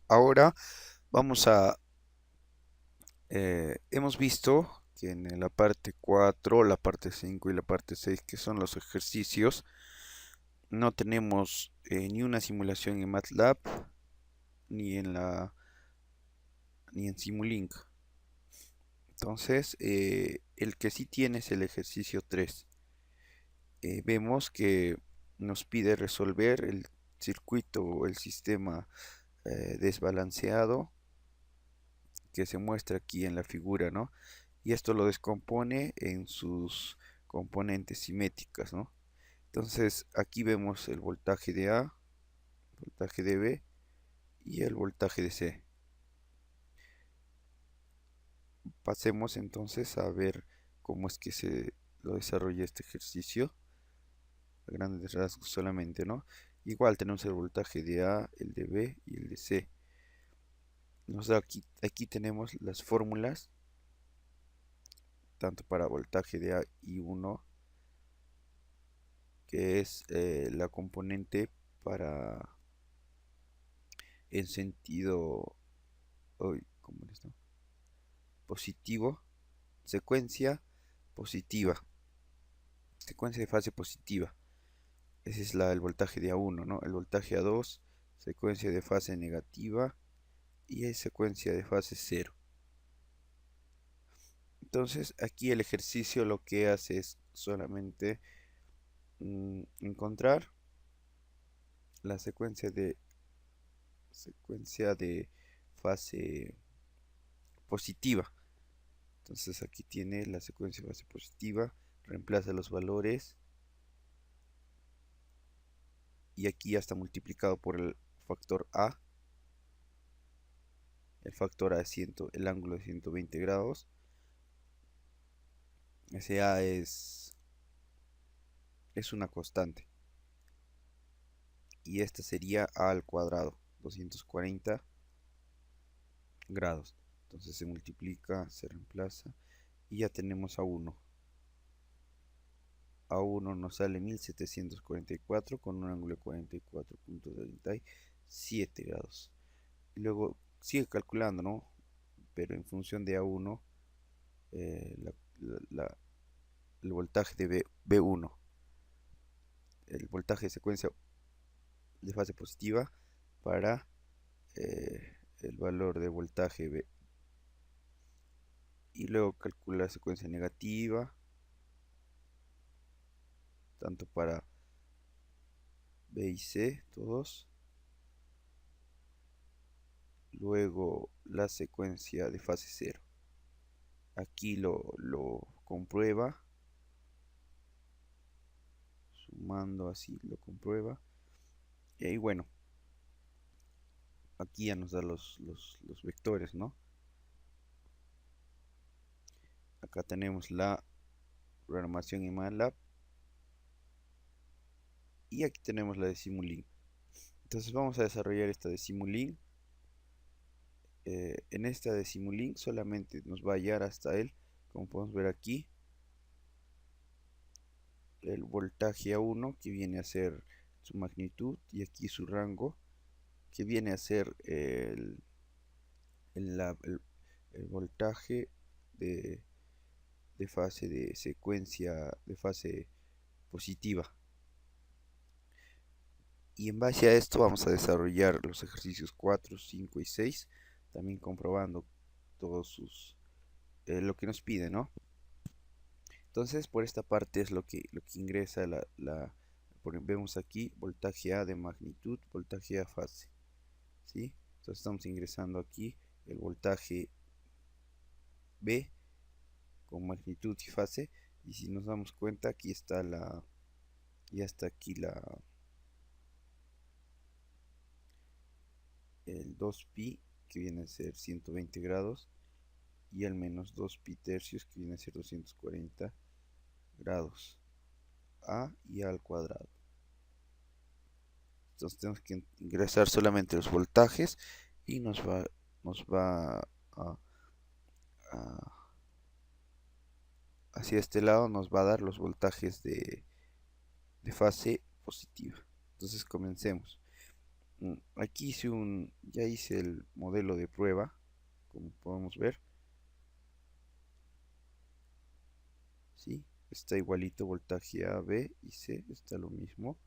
Ahora vamos a, hemos visto que en la parte 4, la parte 5 y la parte 6, que son los ejercicios, no tenemos ni una simulación en MATLAB ni en ni en Simulink. Entonces, el que sí tiene es el ejercicio 3. Vemos que nos pide resolver el circuito o el sistema desbalanceado que se muestra aquí en la figura, ¿no? Y esto lo descompone en sus componentes simétricas, ¿no? Entonces aquí vemos el voltaje de A, voltaje de B y el voltaje de C. Pasemos entonces a ver cómo es que se lo desarrolla este ejercicio, a grandes rasgos solamente, ¿no? Igual tenemos el voltaje de A, el de B y el de C. Nos da aquí tenemos las fórmulas, tanto para voltaje de A y 1, que es la componente para el sentido ¿cómo es esto? Positivo, secuencia positiva, secuencia de fase positiva. Ese es el voltaje de A1, ¿no? El voltaje A2, secuencia de fase negativa y es secuencia de fase cero. Entonces aquí el ejercicio lo que hace es solamente encontrar la secuencia de fase positiva. Entonces aquí tiene la secuencia de fase positiva, reemplaza los valores y aquí ya está multiplicado por el factor A. El factor A es el ángulo de 120 grados. Ese A es una constante. Y esta sería A al cuadrado, 240 grados. Entonces se multiplica, se reemplaza y ya tenemos A1. A1 nos sale 1744 con un ángulo de 44,37 grados. Y luego sigue calculando, ¿no? Pero en función de A1, eh, la- la- el voltaje de B1, el voltaje de secuencia de fase positiva para el valor de voltaje B. Y luego calcula la secuencia negativa, tanto para B y C, todos. Luego la secuencia de fase cero. Aquí lo comprueba, sumando así lo comprueba. Y ahí, bueno, aquí ya nos da los vectores, ¿no? Acá tenemos la programación en MATLAB y aquí tenemos la de Simulink. Entonces vamos a desarrollar esta de Simulink. En esta de Simulink solamente nos va a hallar hasta él, como podemos ver aquí, el voltaje A1 que viene a ser su magnitud y aquí su rango que viene a ser el, la- el- el voltaje de, de fase de secuencia de fase positiva. Y en base a esto vamos a desarrollar los ejercicios 4, 5 y 6, también comprobando todos lo que nos pide, ¿no? Entonces, por esta parte es lo que ingresa porque vemos aquí voltaje A de magnitud, voltaje A fase, ¿sí? Entonces estamos ingresando aquí el voltaje B con magnitud y fase, y si nos damos cuenta, aquí está ya está aquí el 2pi, que viene a ser 120 grados, y el menos 2pi tercios, que viene a ser 240 grados, A y A al cuadrado. Entonces tenemos que ingresar solamente los voltajes y nos va a- hacia este lado nos va a dar los voltajes de fase positiva. Entonces comencemos. Aquí ya hice el modelo de prueba, como podemos ver. ¿Sí? Está igualito, voltaje A, B y C, está lo mismo.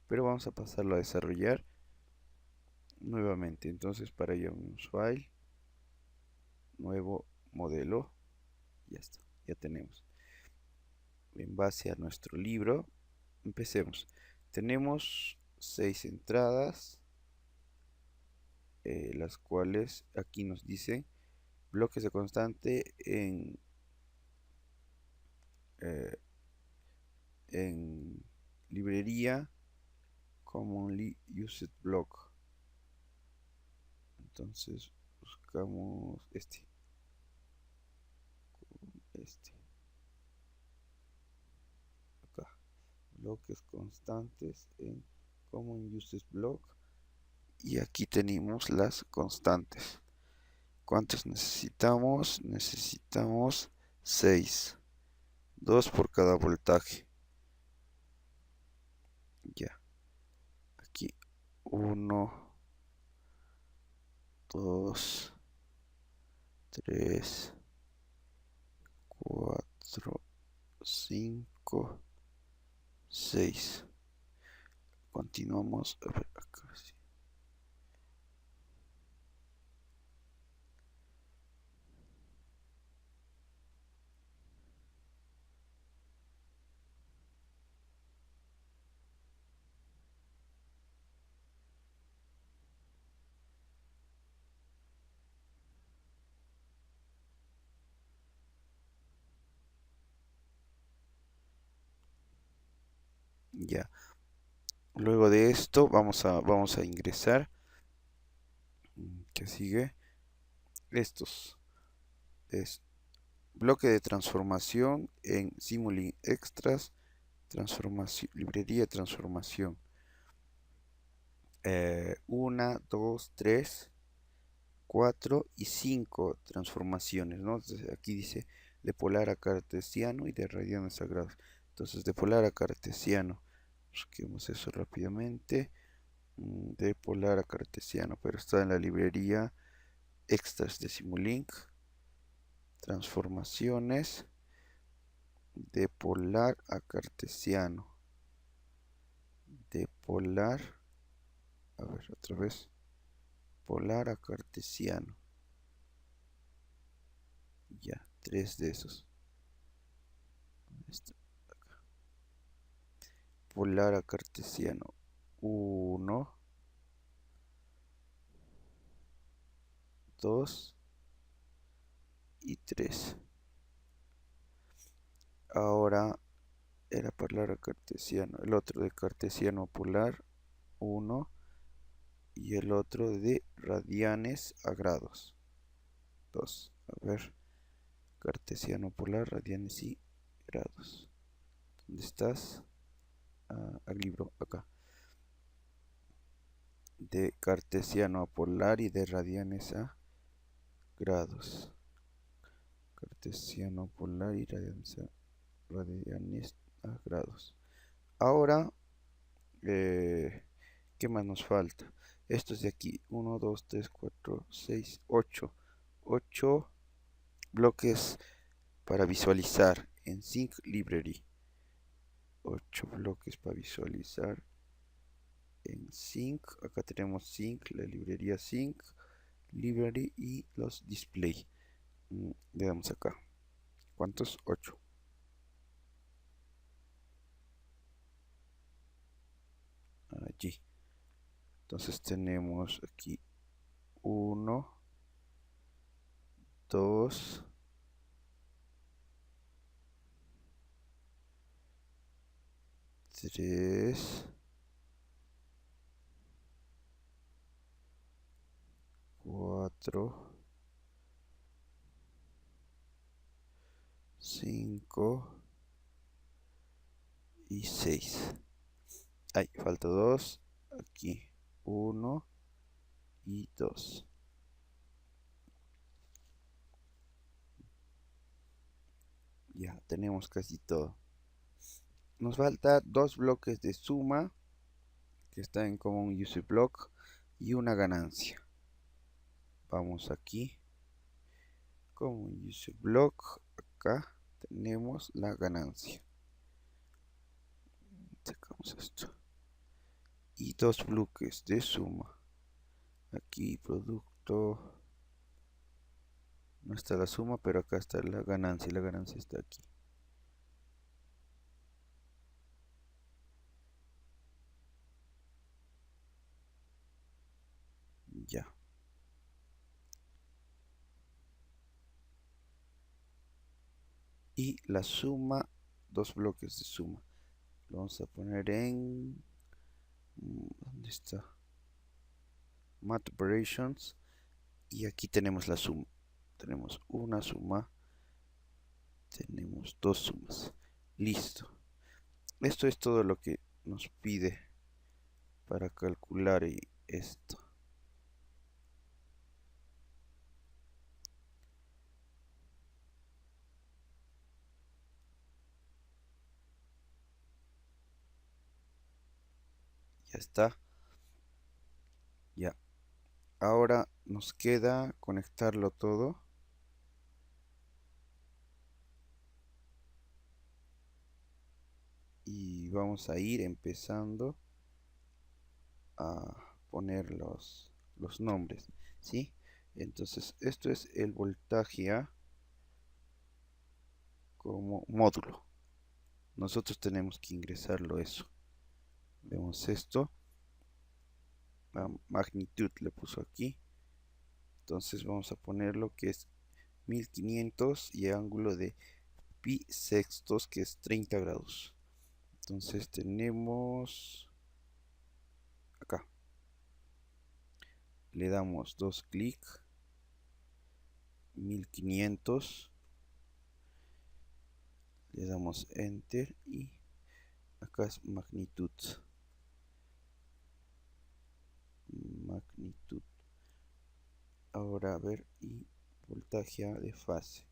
Pero vamos a pasarlo a desarrollar nuevamente. Entonces para ello un file, nuevo modelo, ya está, ya tenemos. En base a nuestro libro, empecemos. Tenemos 6 entradas, las cuales aquí nos dicen bloques de constante eh, en librería commonly used block. Entonces buscamos este, acá, bloques constantes en common used block, y aquí tenemos las constantes. ¿Cuántos necesitamos? Necesitamos 6, 2 por cada voltaje. Ya, aquí 1, 2, 3, 4, 5, 6. Continuamos. A ver, acá sí. Ya. Luego de esto vamos a ingresar. ¿Qué sigue? Estos. Es bloque de transformación en Simulink Extras. Transformación, librería de transformación. 1, 2, 3, 4 y 5 transformaciones, ¿no? Entonces, aquí dice de polar a cartesiano y de radianes a grados. Entonces, de polar a cartesiano, busquemos eso rápidamente. De polar a cartesiano, pero está en la librería extras de Simulink. Transformaciones de polar a cartesiano. De polar, a ver, otra vez. Polar a cartesiano. Ya, 3 de esos. Este, polar a cartesiano. 1, 2 y 3. Ahora era polar a cartesiano. El otro de cartesiano a polar. 1. Y el otro de radianes a grados. 2. A ver. Cartesiano polar, radianes y grados. ¿Dónde estás? Al libro, acá. De cartesiano a polar y de radianes a grados. Cartesiano polar y radianes a grados. Ahora, ¿qué más nos falta? Estos de aquí. 1, 2, 3, 4, 6, 8. 8 bloques para visualizar en Sync Library. 8 bloques para visualizar en Sync. Acá tenemos Sync, la librería Sync, Library y los display. Le damos acá. ¿Cuántos? 8. Allí. Entonces tenemos aquí 1, 2, 3, 4, 5 y 6. Ahí, falta 2. Aquí 1 y 2. Ya tenemos casi todo. Nos falta 2 bloques de suma que está en Common Use Block. y una ganancia. Vamos aquí, como use block, acá tenemos la ganancia. Sacamos esto. Y dos bloques de suma. Aquí producto. No está la suma, pero acá está la ganancia y la ganancia está aquí. Ya. Y la suma, dos bloques de suma. Lo vamos a poner en... ¿Dónde está? Math Operations. Y aquí tenemos la suma. Tenemos una suma. Tenemos dos sumas. Listo. Esto es todo lo que nos pide para calcular esto. Ya está. Ya. Ahora nos queda conectarlo todo. Y vamos a ir empezando a poner los nombres, ¿sí? Entonces, esto es el voltaje A como módulo. Nosotros tenemos que ingresarlo eso. Vemos esto. La magnitud le puso aquí. Entonces vamos a poner lo que es 1500 y ángulo de pi sextos, que es 30 grados. Entonces tenemos acá. Le damos dos clics. 1500. Le damos enter y acá es magnitud. Magnitud. Ahora a ver, y voltaje A de fase.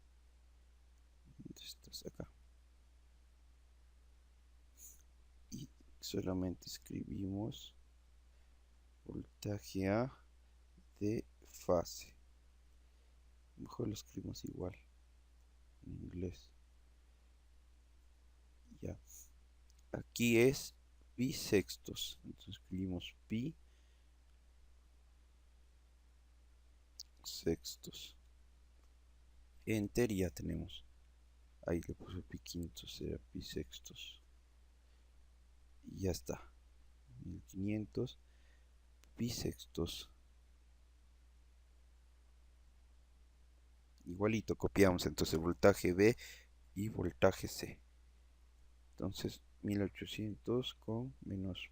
Estás acá. Y solamente escribimos voltaje A de fase. Mejor lo escribimos igual en inglés. Ya. Aquí es pi sextos. Entonces escribimos pi sextos. Enter y ya tenemos. Ahí le puse pi quintos, será pi sextos. Y ya está. 1500 pi sextos. Igualito copiamos entonces voltaje B y voltaje C. Entonces 1800 con menos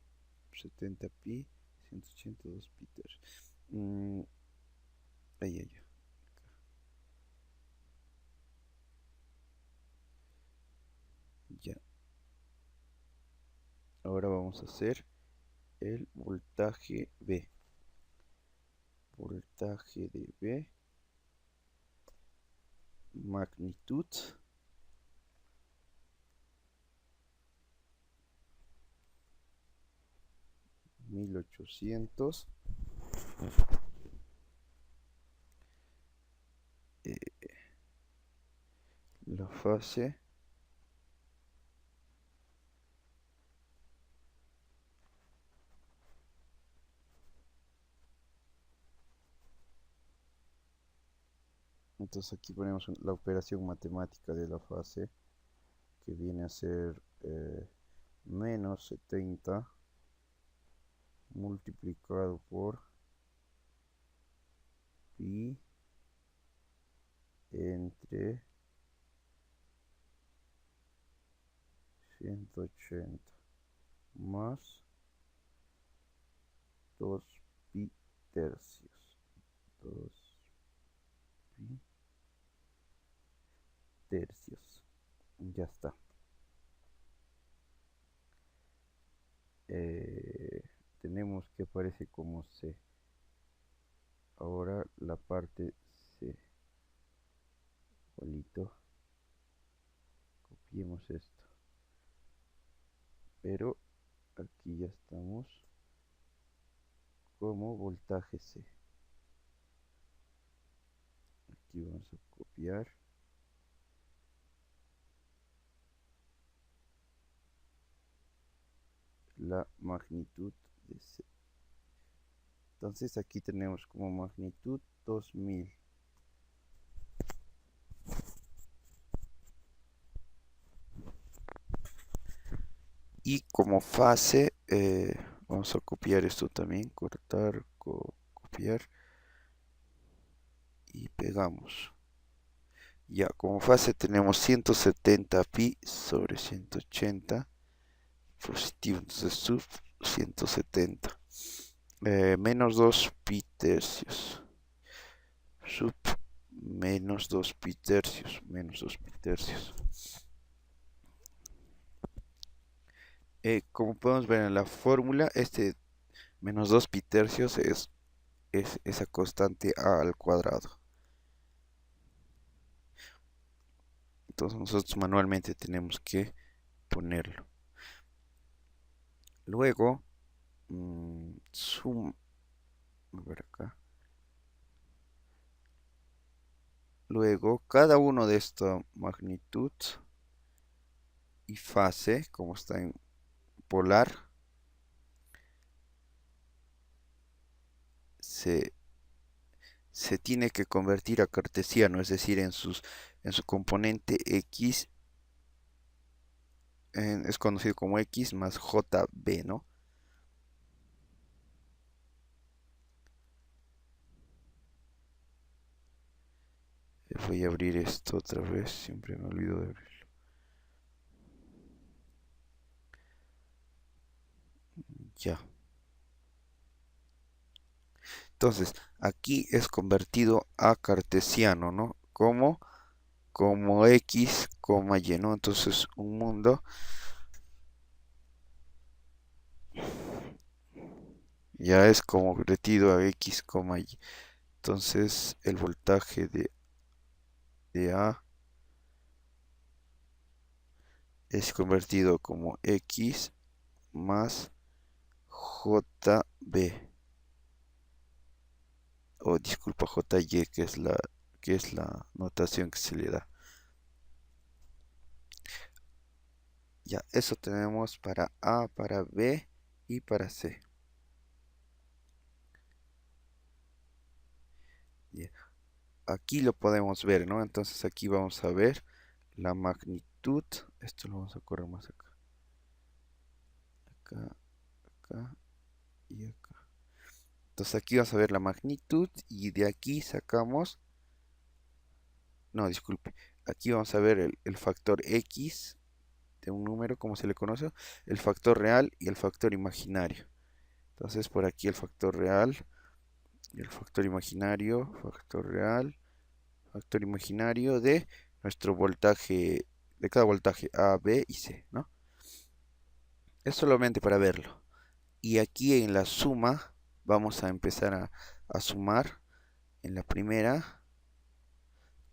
70 pi, 182 pi. Ahí, ahí. Ya. Ahora vamos a hacer el voltaje B. Voltaje de B. Magnitud. 1800. La fase. Entonces aquí ponemos la operación matemática de la fase, que viene a ser menos 70 multiplicado por pi entre 180 más 2 pi tercios. 2 pi tercios. Ya está. Tenemos que aparece como C. Ahora la parte C. Igualito. Copiemos esto. Pero aquí ya estamos como voltaje C. Aquí vamos a copiar la magnitud de C. Entonces aquí tenemos como magnitud 2000. Y como fase, vamos a copiar esto también, cortar, copiar y pegamos. Ya, como fase tenemos 170 pi sobre 180 positivo, entonces sub 170. Menos 2 pi tercios. Sub menos 2 pi tercios. Menos 2 pi tercios. Como podemos ver en la fórmula, este menos 2 pi tercios es esa constante a al cuadrado. Entonces nosotros manualmente tenemos que ponerlo. Luego, a ver acá. Luego, cada uno de esta magnitud y fase, como está en polar, se, se tiene que convertir a cartesiano, es decir, en su componente x, es conocido como x más jb, ¿no? Voy a abrir esto otra vez, siempre me olvido de abrirlo. Ya. Entonces, aquí es convertido a cartesiano, ¿no? Como x, y, ¿no? Entonces, un mundo ya es convertido a x, y. Entonces, el voltaje de A es convertido como x más jb. O disculpa, jy, que es la notación que se le da. Ya, eso tenemos para A, para B y para C. Ya, aquí lo podemos ver, ¿no? Entonces aquí vamos a ver la magnitud. Esto lo vamos a correr más acá. Acá, acá y acá. Entonces aquí vamos a ver la magnitud y de aquí sacamos, no, disculpe, aquí vamos a ver el factor x de un número, como se le conoce, el factor real y el factor imaginario. Entonces por aquí el factor real y el factor imaginario, factor real, factor imaginario de nuestro voltaje, de cada voltaje A, B y C, ¿no? Es solamente para verlo. Y aquí en la suma vamos a empezar a sumar en la primera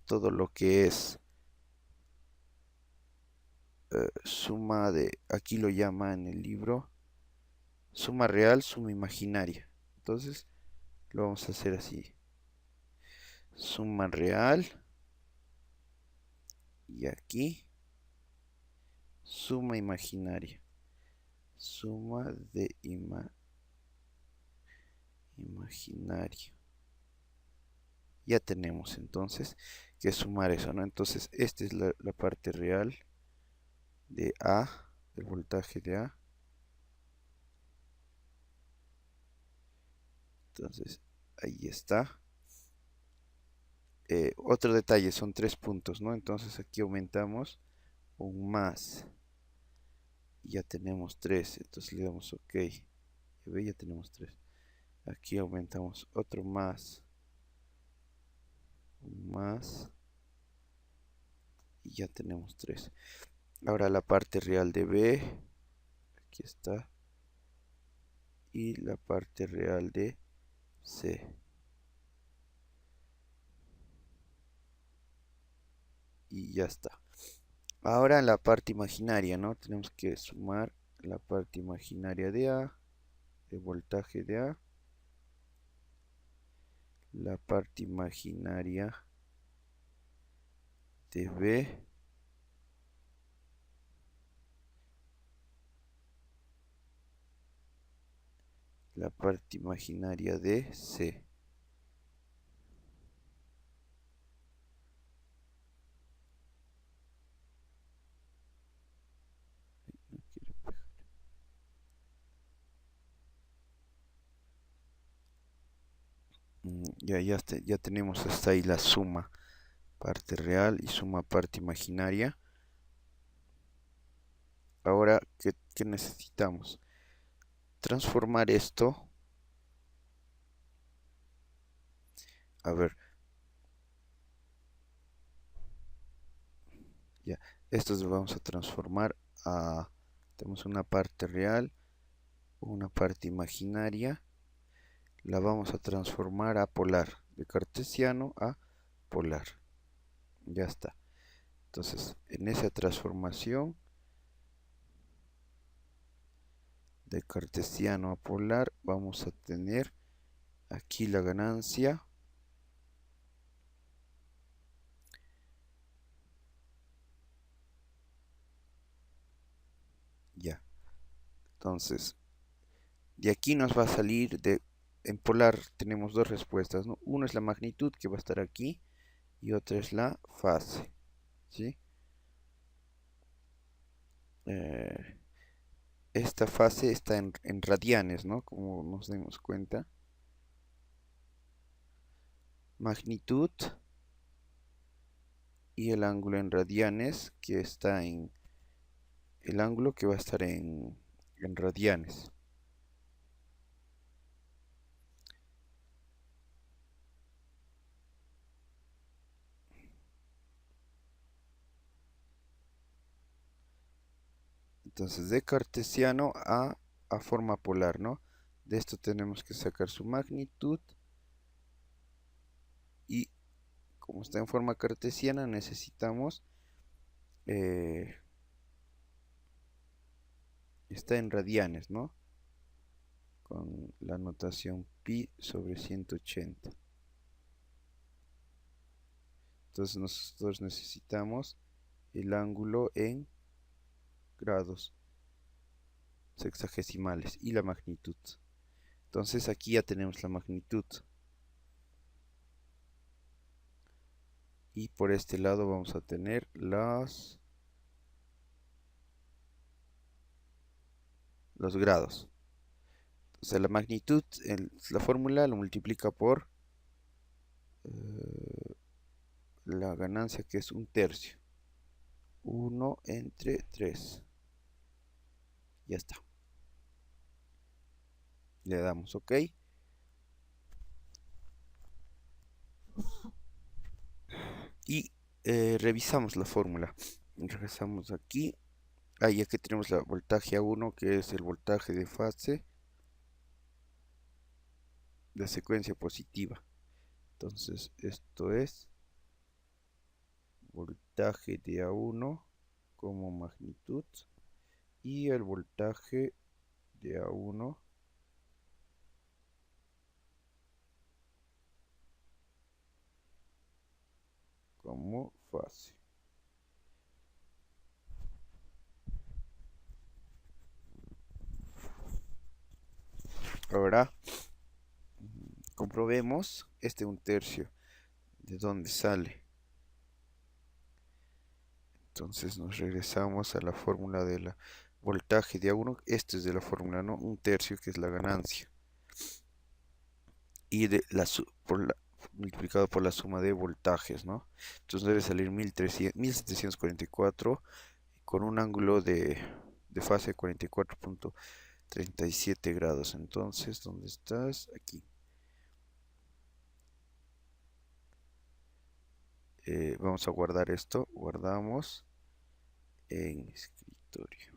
todo lo que es suma de, aquí lo llama en el libro, suma real, suma imaginaria. Entonces lo vamos a hacer así. Suma real y aquí suma imaginaria. Suma de imaginario. Ya tenemos entonces que sumar eso, ¿no? Entonces esta es la parte real de A, del voltaje de A. Entonces ahí está. Otro detalle, son 3 puntos, ¿no? Entonces aquí aumentamos un más. Y ya tenemos 3. Entonces le damos OK. Ya ve, ya tenemos 3. Aquí aumentamos otro más. Un más. Y ya tenemos 3. Ahora la parte real de B. Aquí está. Y la parte real de C. Y ya está. Ahora la parte imaginaria, ¿no? Tenemos que sumar la parte imaginaria de A, el voltaje de A, la parte imaginaria de B la parte imaginaria de C. Ya tenemos hasta ahí la suma parte real y suma parte imaginaria. Ahora, ¿qué necesitamos? Transformar esto. A ver, ya, esto lo vamos a transformar a... Tenemos una parte real, una parte imaginaria. La vamos a transformar a polar, de cartesiano a polar. Ya está. Entonces, en esa transformación de cartesiano a polar, vamos a tener aquí la ganancia. Ya. Entonces, de aquí nos va a salir en polar tenemos dos respuestas, ¿no? Una es la magnitud que va a estar aquí y otra es la fase, ¿sí? Eh, esta fase está en radianes, ¿no? Como nos demos cuenta. Magnitud y el ángulo en radianes que está en el ángulo que va a estar en radianes. Entonces, de cartesiano a forma polar, ¿no? De esto tenemos que sacar su magnitud y como está en forma cartesiana necesitamos, eh, está en radianes, ¿no? Con la notación pi sobre 180. Entonces nosotros necesitamos el ángulo en grados sexagesimales y la magnitud. Entonces aquí ya tenemos la magnitud. Y por este lado vamos a tener los grados. Entonces la magnitud, la fórmula lo multiplica por la ganancia que es un tercio. 1 entre 3. Ya está. Le damos OK. Y revisamos la fórmula. Regresamos aquí. Ahí aquí tenemos la voltaje A1, que es el voltaje de fase de secuencia positiva. Entonces, esto es voltaje de A1 como magnitud y el voltaje de A1 como fase. Ahora comprobemos este un tercio de dónde sale. Entonces nos regresamos a la fórmula de la voltaje de A1. Este es de la fórmula, ¿no? Un tercio que es la ganancia. Y multiplicado por la suma de voltajes, ¿no? Entonces debe salir 1744 con un ángulo de fase de 44.37 grados. Entonces, ¿dónde estás? Aquí. Vamos a guardar esto. Guardamos en escritorio.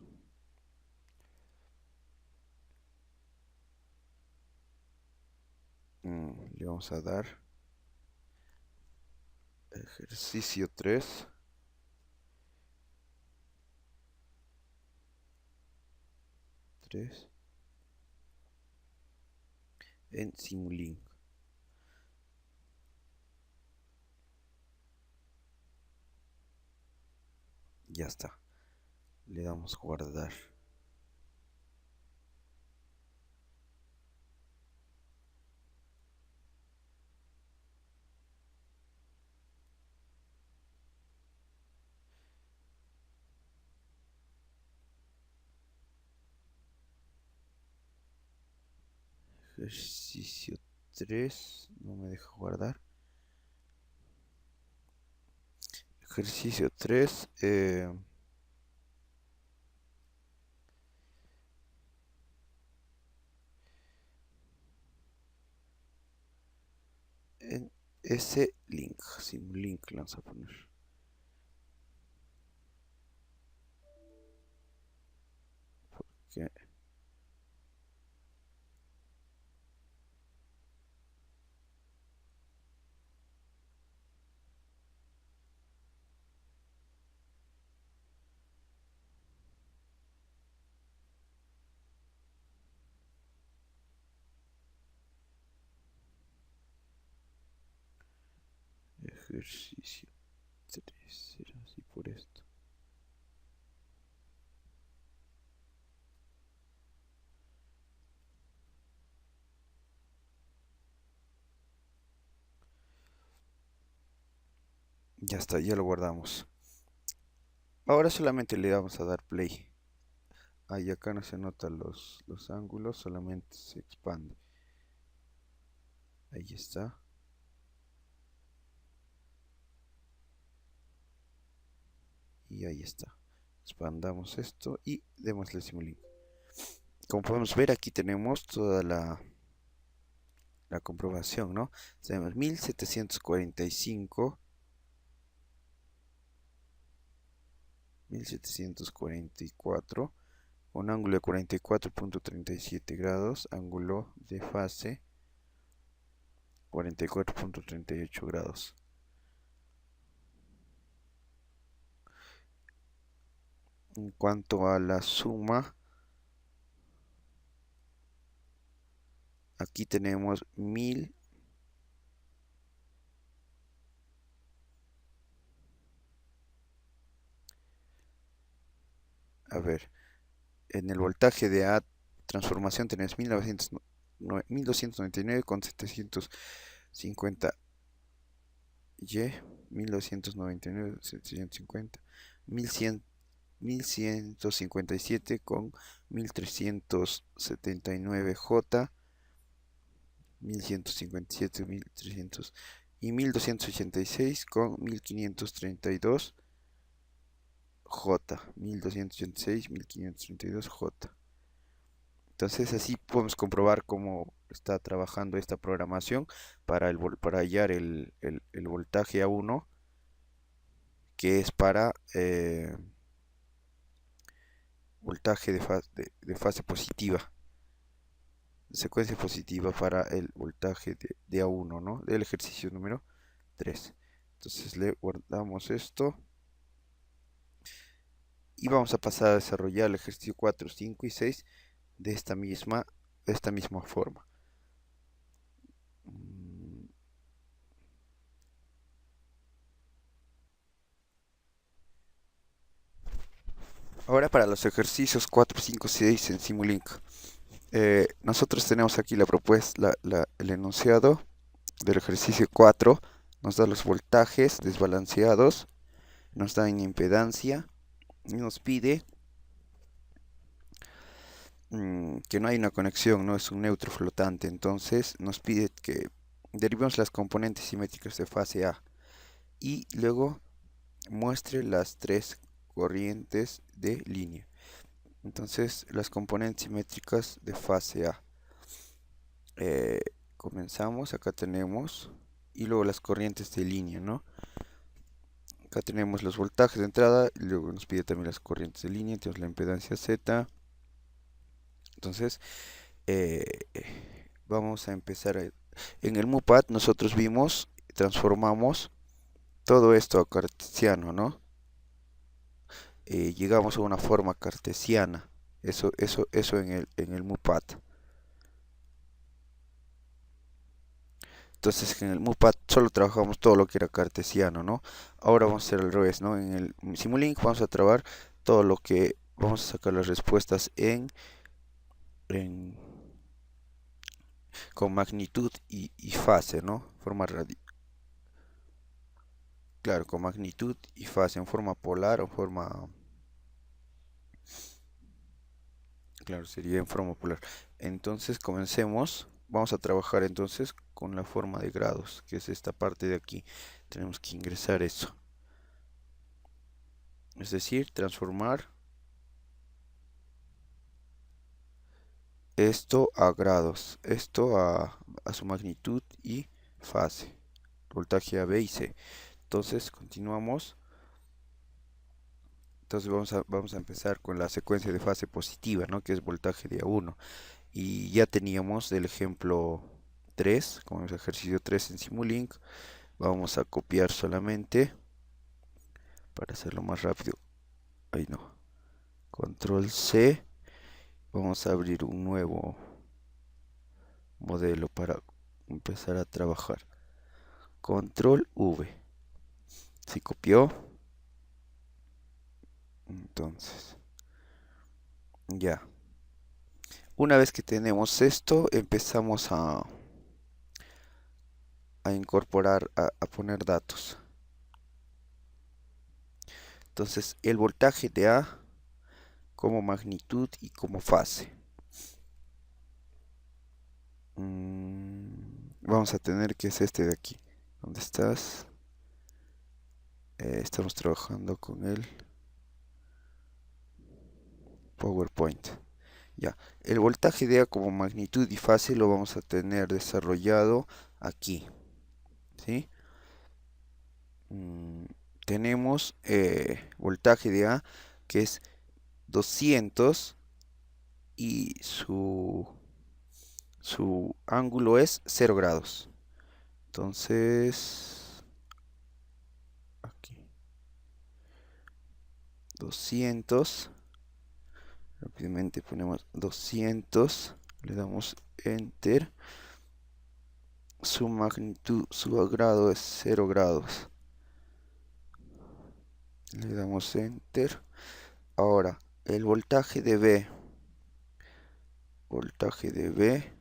Le vamos a dar ejercicio 3. En Simulink. Ya está. Le damos guardar. Ejercicio 3. No me deja guardar. Ejercicio 3. En ese link. Sin un link le vamos a poner. Porque ejercicio 3. Será así por esto. Ya está, ya lo guardamos. Ahora solamente le vamos a dar play. Ahí acá no se notan los ángulos, solamente se expande. Ahí está. Y ahí está. Expandamos esto y démosle Simulink. Como podemos ver, aquí tenemos toda la comprobación, ¿no? Tenemos 1745, 1744, un ángulo de 44.37 grados, ángulo de fase 44.38 grados. En cuanto a la suma, aquí tenemos 1000. A ver, en el voltaje de A transformación tenemos 1299 con 750 Y, 1999, 750, 1100, 1157 con 1379 J, 1157, 1300 y 1286 con 1532 J, 1286, 1532 J. Entonces así podemos comprobar cómo está trabajando esta programación para hallar el voltaje A1, que es para voltaje de fase positiva, de secuencia positiva para el voltaje de A1, ¿no? Del ejercicio número 3. Entonces le guardamos esto y vamos a pasar a desarrollar el ejercicio 4, 5 y 6 de esta misma forma. Ahora para los ejercicios 4, 5, 6 en Simulink. Nosotros tenemos aquí la propuesta, el enunciado del ejercicio 4. Nos da los voltajes desbalanceados, nos da en impedancia y nos pide que no hay una conexión, no es un neutro flotante. Entonces nos pide que derivemos las componentes simétricas de fase A y luego muestre las tres corrientes de línea. Entonces las componentes simétricas de fase A. Comenzamos, acá tenemos, y luego las corrientes de línea, ¿no? Acá tenemos los voltajes de entrada, y luego nos pide también las corrientes de línea, tenemos la impedancia Z. Entonces, vamos a empezar. En el MUPAD nosotros vimos, transformamos todo esto a cartesiano, ¿no? Llegamos a una forma cartesiana, eso en el MUPAD. Entonces en el MUPAD solo trabajamos todo lo que era cartesiano, ¿no? Ahora vamos a hacer al revés, ¿no? En el Simulink vamos a trabajar todo lo que vamos a sacar las respuestas en con magnitud y fase, ¿no? Claro, con magnitud y fase, en forma polar o forma, claro, sería en forma polar. Entonces comencemos. Vamos a trabajar entonces con la forma de grados, que es esta parte de aquí. Tenemos que ingresar eso. Es decir, transformar esto a grados, esto a su magnitud y fase. Voltaje A, B y C. Entonces continuamos. Entonces vamos a empezar con la secuencia de fase positiva, ¿no? Que es voltaje de A1. Y ya teníamos el ejemplo 3, como es ejercicio 3 en Simulink. Vamos a copiar solamente para hacerlo más rápido. Ahí no. Control C. Vamos a abrir un nuevo modelo para empezar a trabajar. Control V. Si copió, entonces ya. Una vez que tenemos esto, empezamos a incorporar, a poner datos. Entonces, el voltaje de A como magnitud y como fase. Vamos a tener que es este de aquí. ¿Dónde estás? Estamos trabajando con el PowerPoint. Ya, el voltaje de A como magnitud y fase lo vamos a tener desarrollado aquí. ¿Sí? Tenemos voltaje de A que es 200 y su ángulo es 0 grados. Entonces, aquí, 200. Rápidamente ponemos 200. Le damos Enter. Su magnitud, su grado es 0 grados. Le damos Enter. Ahora, el voltaje de B. Voltaje de B.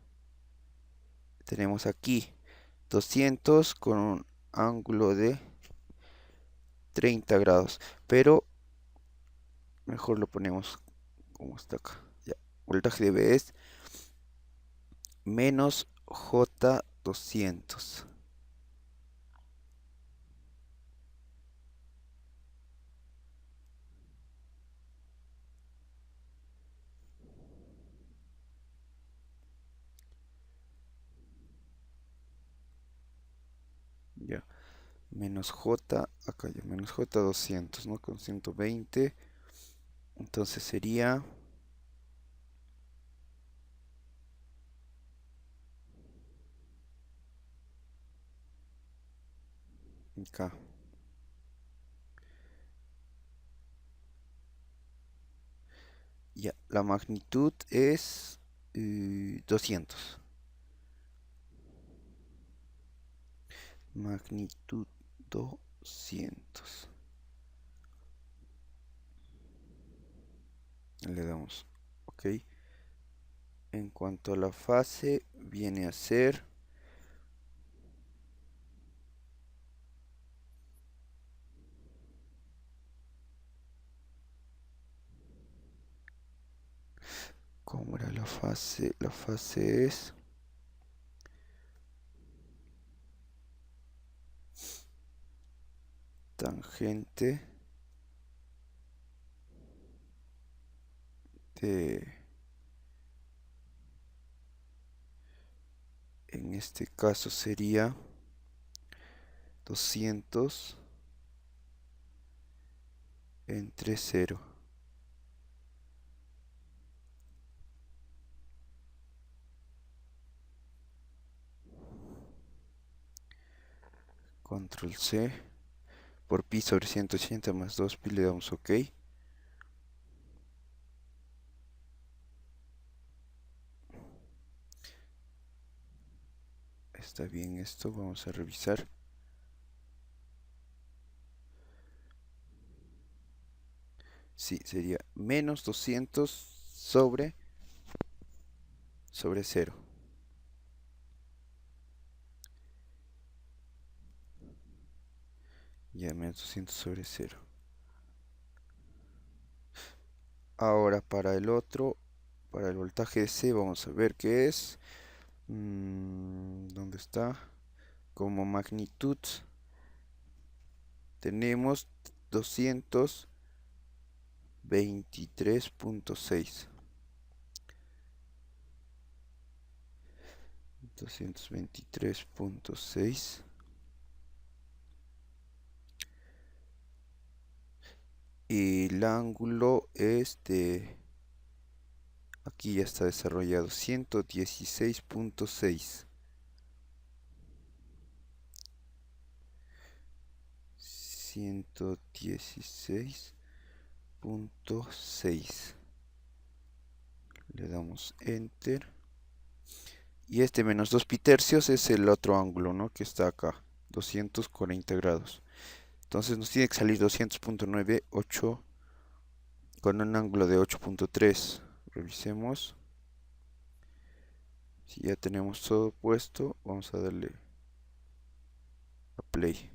Tenemos aquí 200 con un ángulo de 30 grados. Pero mejor lo ponemos como está acá. Ya. Voltaje de B es menos J200. Ya. Menos J, acá ya, menos J200, ¿no? Con 120. Entonces sería acá. Ya, la magnitud es 200. Magnitud 200. Le damos OK. En cuanto a la fase, viene a ser ¿cómo era la fase? La fase es tangente de, en este caso sería 200 entre 0. Control C. Por pi sobre 180 más 2 pi le damos OK. Está bien esto, vamos a revisar. Sí, sería menos 200 sobre 0. Ya, menos 200 sobre 0. Ahora para el otro, para el voltaje de C, vamos a ver qué es. ¿Dónde está? Como magnitud tenemos 223.6. 223.6. Y el ángulo es de... Aquí ya está desarrollado. 116.6. 116.6. Le damos Enter. Y este menos 2 pitercios es el otro ángulo, ¿no? Que está acá. 240 grados. Entonces nos tiene que salir 200.98 con un ángulo de 8.3. Revisemos. Si ya tenemos todo puesto, vamos a darle a play.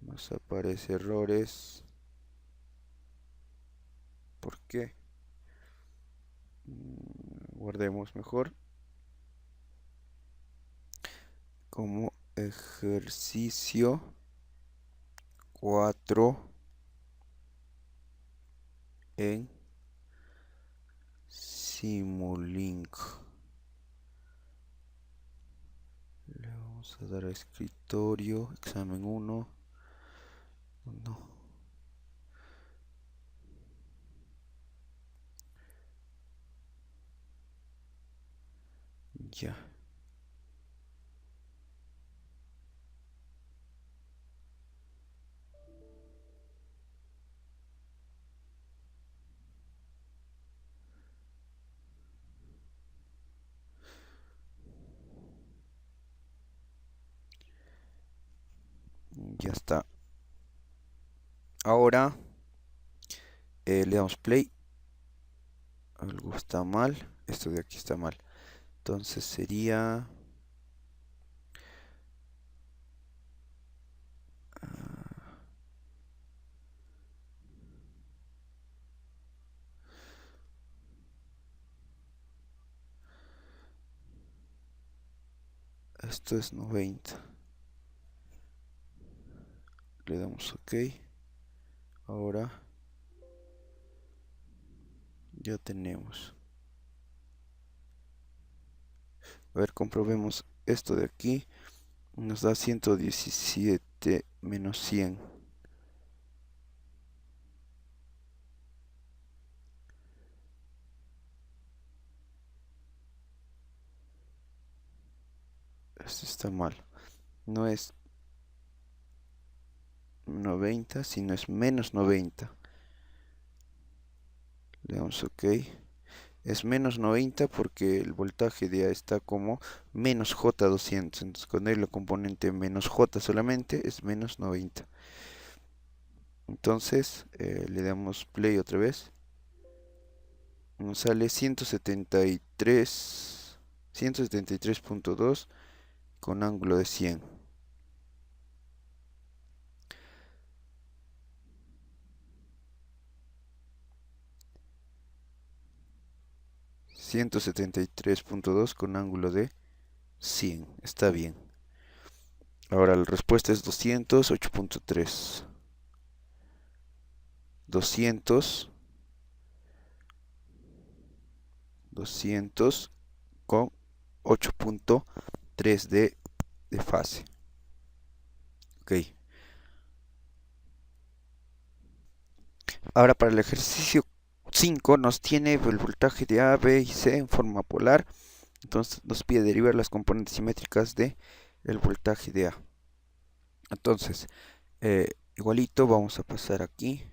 Nos aparece errores. ¿Por qué? Guardemos mejor. Como ejercicio 4 en Simulink. Le vamos a dar a escritorio, examen 1. No. Ya. Ya está. Ahora le damos play. Algo está mal. Esto de aquí está mal. Entonces sería... esto es 90. Le damos OK. Ahora ya tenemos. A ver, comprobemos esto de aquí. Nos da 117 menos 100. Esto está mal. No es 90, sino es menos 90. Le damos OK. Es menos 90 porque el voltaje de A está como menos J200. Entonces cuando hay la componente menos J solamente es menos 90. Entonces le damos play otra vez. Nos sale 173.2 con ángulo de 100. .2 con ángulo de 100. Está bien. Ahora la respuesta es 208.3. 200 con 8.3 de fase. Ok. Ahora para el ejercicio 5 nos tiene el voltaje de A, B y C en forma polar. Entonces nos pide derivar las componentes simétricas de el voltaje de A. Entonces, igualito vamos a pasar aquí.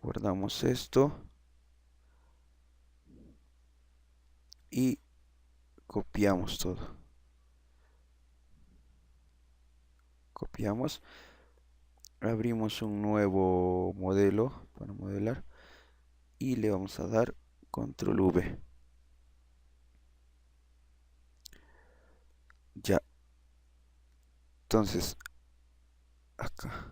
Guardamos esto. Y copiamos todo. Copiamos. Abrimos un nuevo modelo para modelar. Y le vamos a dar control V. Ya. Entonces, acá.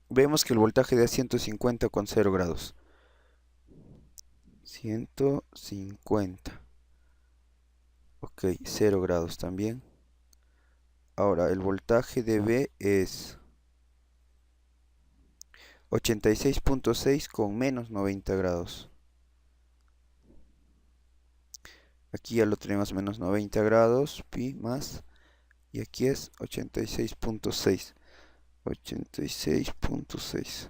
Vemos que el voltaje da 150 con 0 grados. 150. Ok, 0 grados también. Ahora, el voltaje de B es 86.6 con menos 90 grados. Aquí ya lo tenemos menos 90 grados, pi más. Y aquí es 86.6. 86.6.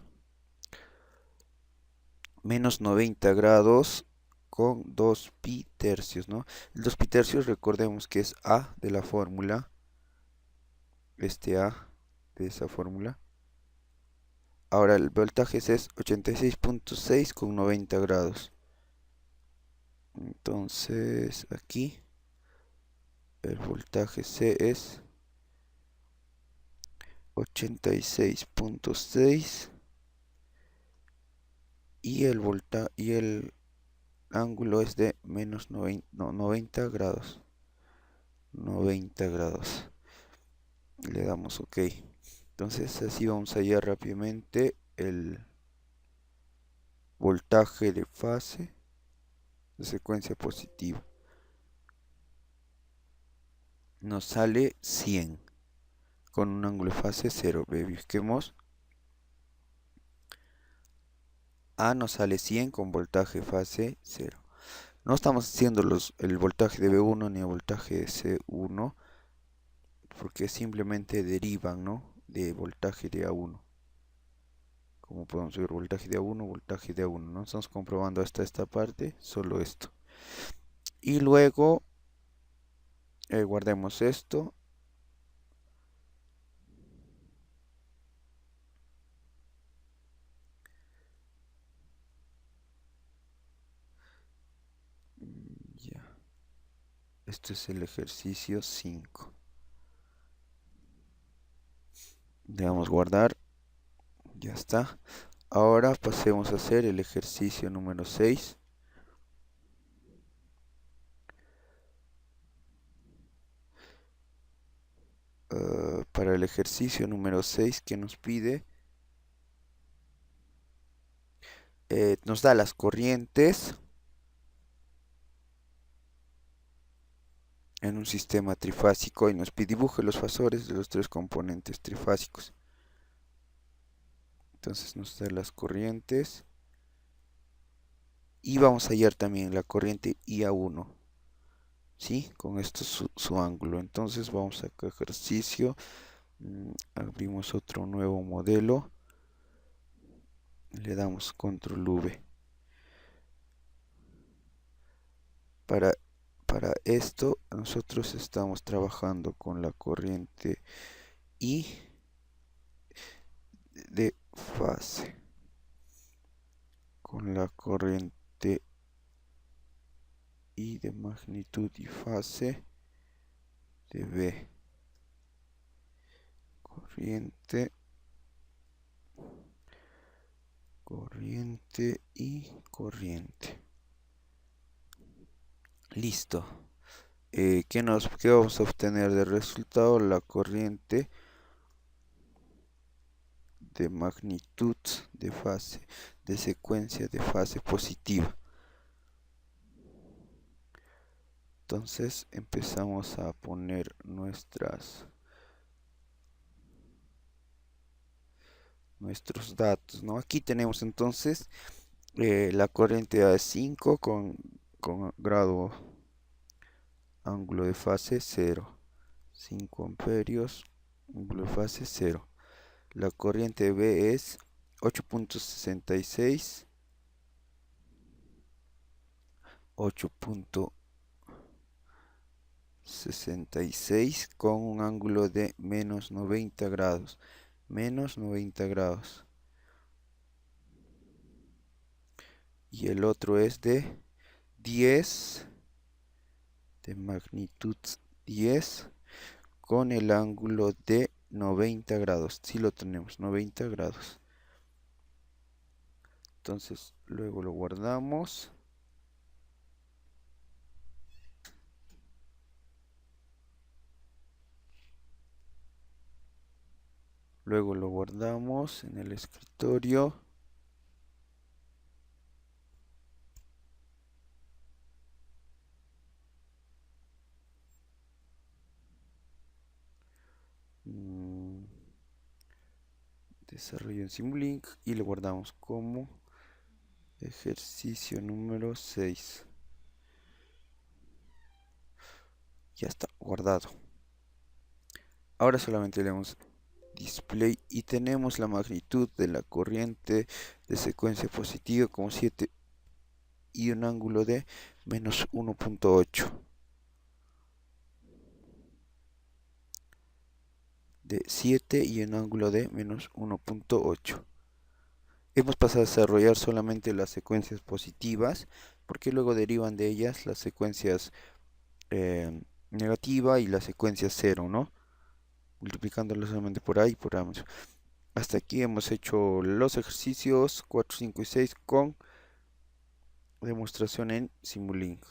Menos 90 grados con 2 pi tercios, ¿no? El 2 pi tercios recordemos que es A de la fórmula. Este A de esa fórmula. Ahora el voltaje es 86.6 con 90 grados. Entonces aquí el voltaje C es 86.6 y el ángulo es de menos 90 grados. 90 grados. Le damos OK. Entonces así vamos a hallar rápidamente el voltaje de fase de secuencia positiva. Nos sale 100 con un ángulo de fase 0. Busquemos. A nos sale 100 con voltaje fase 0. No estamos haciendo el voltaje de B1 ni el voltaje de C1 porque simplemente derivan, ¿no?, de voltaje de A1. Como podemos ver, voltaje de A1, voltaje de A1. No estamos comprobando hasta esta parte, solo esto. Y luego guardemos esto. Ya. Esto es el ejercicio 5. Le damos guardar. Ya está. Ahora pasemos a hacer el ejercicio número 6. Para el ejercicio número 6 que nos pide, nos da las corrientes en un sistema trifásico y nos pide dibuje los fasores de los tres componentes trifásicos. Entonces nos da las corrientes y vamos a hallar también la corriente IA1, ¿sí? Con esto su ángulo. Entonces vamos a ejercicio, abrimos otro nuevo modelo, le damos control V. Para esto nosotros estamos trabajando con la corriente I de fase, con la corriente I de magnitud y fase de B. Corriente y corriente. Listo. ¿Qué vamos a obtener de resultado? La corriente de magnitud de fase, de secuencia de fase positiva. Entonces empezamos a poner nuestros datos, ¿no? Aquí tenemos entonces la corriente A5 con grado ángulo de fase 0, 5 amperios, ángulo de fase 0. La corriente B es 8.66, 8.66 con un ángulo de menos 90 grados. Menos 90 grados. y el otro es de 10, de magnitud 10, con el ángulo de 90 grados. Si lo tenemos, 90 grados. Entonces luego lo guardamos. Luego lo guardamos en el escritorio. Desarrollo en Simulink y lo guardamos como ejercicio número 6. Ya está guardado. Ahora solamente le damos display y tenemos la magnitud de la corriente de secuencia positiva como 7 y un ángulo de menos 1.8. De 7 y un ángulo de menos 1.8. Hemos pasado a desarrollar solamente las secuencias positivas porque luego derivan de ellas las secuencias negativa y la secuencia 0, ¿no? Multiplicándolas solamente por A y por A. Hasta aquí hemos hecho los ejercicios 4, 5 y 6 con demostración en Simulink.